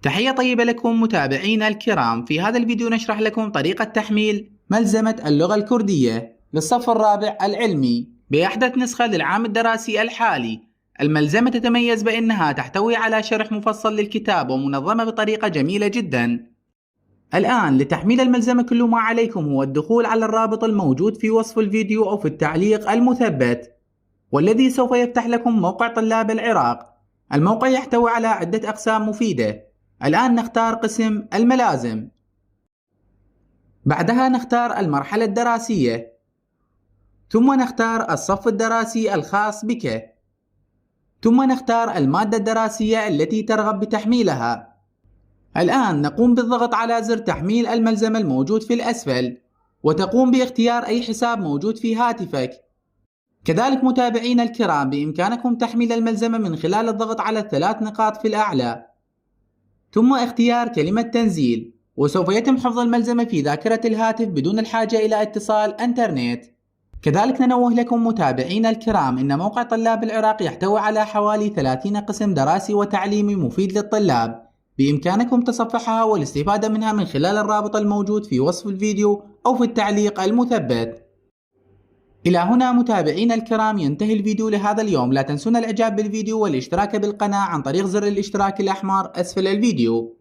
تحية طيبة لكم متابعينا الكرام. في هذا الفيديو نشرح لكم طريقة تحميل ملزمة اللغة الكردية للصف الرابع العلمي بأحدث نسخة للعام الدراسي الحالي. الملزمة تتميز بأنها تحتوي على شرح مفصل للكتاب ومنظمة بطريقة جميلة جدا. الآن لتحميل الملزمة كل ما عليكم هو الدخول على الرابط الموجود في وصف الفيديو أو في التعليق المثبت، والذي سوف يفتح لكم موقع طلاب العراق. الموقع يحتوي على عدة أقسام مفيدة. الآن نختار قسم الملازم، بعدها نختار المرحلة الدراسية، ثم نختار الصف الدراسي الخاص بك، ثم نختار المادة الدراسية التي ترغب بتحميلها. الآن نقوم بالضغط على زر تحميل الملزمة الموجود في الأسفل، وتقوم باختيار أي حساب موجود في هاتفك. كذلك متابعينا الكرام بإمكانكم تحميل الملزمة من خلال الضغط على الثلاث نقاط في الأعلى، ثم اختيار كلمة تنزيل، وسوف يتم حفظ الملزمة في ذاكرة الهاتف بدون الحاجة إلى اتصال انترنت. كذلك ننوه لكم متابعينا الكرام إن موقع طلاب العراق يحتوي على حوالي 30 قسم دراسي وتعليمي مفيد للطلاب، بإمكانكم تصفحها والاستفادة منها من خلال الرابط الموجود في وصف الفيديو أو في التعليق المثبت. إلى هنا متابعينا الكرام ينتهي الفيديو لهذا اليوم. لا تنسون الإعجاب بالفيديو والاشتراك بالقناة عن طريق زر الاشتراك الأحمر أسفل الفيديو.